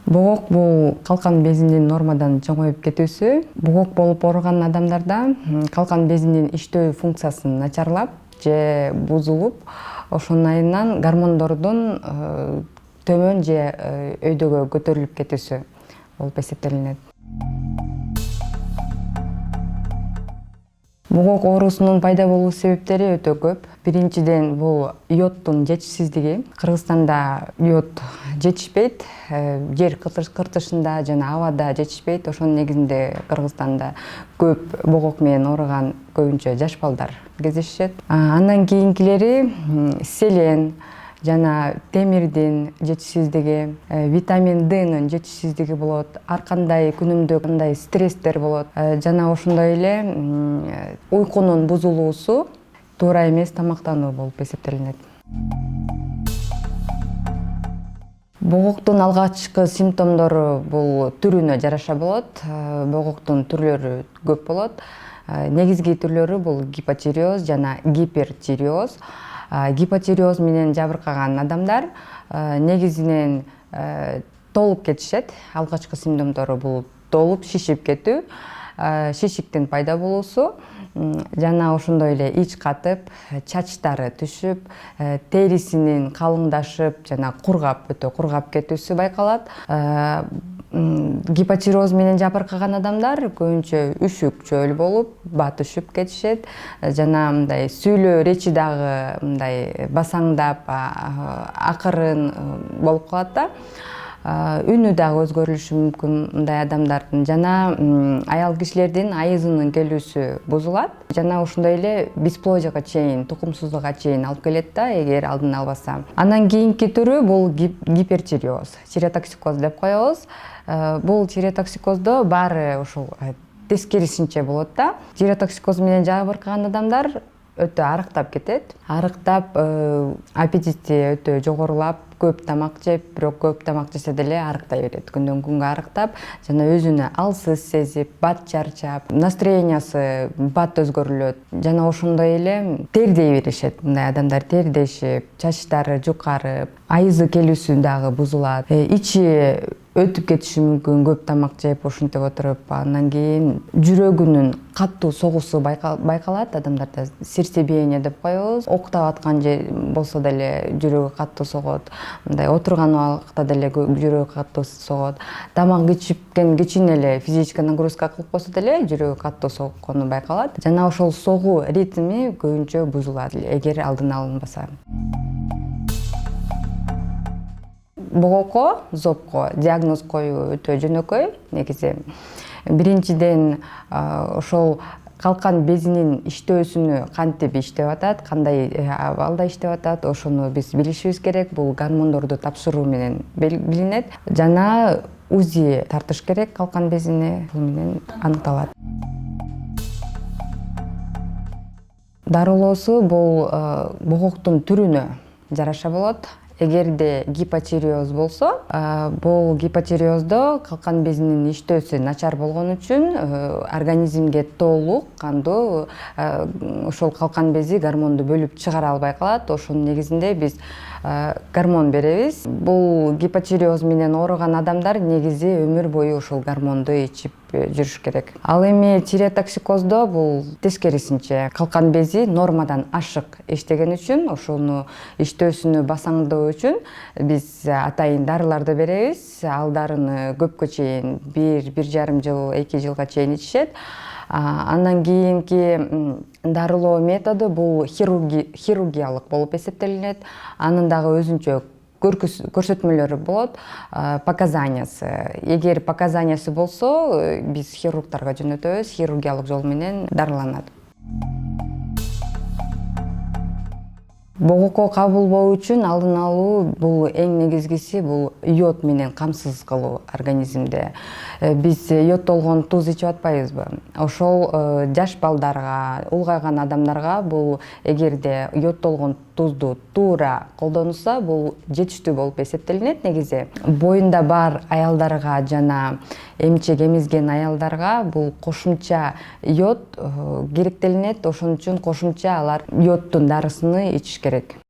Богок бул калкан безинин нормадан чоңоюп кетүүсү. Богок болуп ооруган адамдарда калкан безинин иштөө функциясы начарлап же бузулуп, ошондайынан гормондордун төмөн же өйдөгө көтөрүлүп кетүүсү болуп эсептелинет. Богок оорусунун пайда болуу себептери өтө көп. Биринчиден бул йодтун жетишсиздиги. Кыргызстанда йод жетишпейт, жер кыртышында жана абада жетишпейт. Ошонун негизинде Кыргызстанда көп богок менен ооруган көбүнчө жаш балдар кездешет. Андан кийинкилери селен жана темирдин жетишсиздиги, витамин Д'нын жетишсиздиги болот, ар кандай күнүмдүк кандай стресстер болот, жана ошондой эле уйкунун бузулуусу, туура эмес тамактануу болуп эсептелинет. Богоктун алгачкы симптомдору бул түрүнө жараша болот. Богоктун түрлөрү көп болот. Негизги түрлөрү бул гипотиреоз жана гипертиреоз. Гипотиреоз менен жабыркаган адамдар негизинен толуп кетишет. Алгачкы симптомдору бул толуп шишип кетүү, шишиктин пайда болуусу жана ошондой эле ич катып, чачтары түшүп, терисинин калыңдашып жана өтө кургап кетүүсү байкалат. Гипотиреоз менен жабыркаган адамдар көбүнчө үшүк чөөл болуп, бат үшүп кетишет жана мындай сүйлөө речи дагы мындай басаңдап, акырын болуп калат да. Үнү дагы өзгөрүлүшү мүмкүн мындай адамдардын жана аял кишилердин айызынын келүүсү бузулат жана ошондой эле бесплодияга чейин, тукумсуздукка чейин алып келет да, эгер алдын албаса. Андан кийинки түрү бул гипертиреоз, тиреотоксикоз деп коебуз. Бул тиреотоксикоздо баары ошол тескерисинче болот да. Тиреотоксикоз менен жабыркаган адамдар өтө арыктап кетет. Арыктап, аппетити өтө жогорулап, көп тамак жеп, бирок көп тамак жесе деле арыктай берет. Күндөн күнгө арыктап, жана өзүнө алсыз сезип, бат чарчап, настроениясы бат өзгөрүлөт. Жана ошондой эле тердей беришет. Мындай адамдар тердешип, чачтары жукарып, айызы келүүсү дагы бузулат. Ичи өтүп кетиши мүмкүн көп тамак жеп ошентип отуруп. Андан кийин жүрөгүнүн каттуу согуусу байкалат адамдарда. Сердцебиение деп коебуз. Октап аткан же болсо деле жүрөгү каттуу согот. Мындай отурган убакта деле жүрөгү каттуу согот. Тамак кичине эле физический нагрузка кылып койсо деле жүрөгү каттуу согкону байкалат. Жана ошол согуу ритми көбүнчө бузулат эгер алдын алынбаса. Богокко, зобко диагноз коюу өтө жөнөкөй негизи. Биринчиден ошол калкан безинин иштөөсүнө кантип иштеп атат, кандай абалда иштеп атат, ошону биз билишибиз керек. Бул гормондорду тапшыруу менен билинет жана УЗИ тартыш керек калкан безине, бул менен аныкталат. Дарылоосу бул богоктун түрүнө жараша болот. Эгерде гипотиреоз болсо, бул гипотиреоздо калкан безинин иштөөсү начар болгон үчүн организмге толук кандуу ошол калкан бези гормонду бөлүп чыгара албай калат. Ошонун негизинде биз гормон беребиз. Бул гипотиреоз менен ооруган адамдар негизи өмүр бою ошол гормонду ичип жүрүш керек. Ал эми тиреотоксикоздо бул тескерисинче калкан бези нормадан ашык иштеген үчүн, ошону иштөөсүнө басаңдоо үчүн биз атайын дарыларды беребиз. Ал дарыны көпкө чейин 1–1,5 жыл, 2 жылга чейин ичишет. Андан кийинки дарылоо методу бул хирургиялык болуп эсептелинет. Анын дагы өзүнчө көрсөтмөлөрү болот, показаниясы. Эгер показаниясы болсо, биз хирургдарга жөнөтөбүз, хирургиялык жол менен дарыланат. Богокко кабылбоо үчүн алдын алуу бул эң негизгиси бул йод менен камсыз кылуу организмде. Биз йодтолгон туз ичип атпайбызбы? Ошол жаш балдарга, улгайган адамдарга бул эгерде йодтолгон тузду туура колдонулса, бул жетиштүү болуп эсептелинет негизи. Боюнда бар аялдарга жана эмчек эмизген аялдарга бул кошумча йод керектелинет. Ошон үчүн кошумча алар йодтун дарысыны ичиш керек.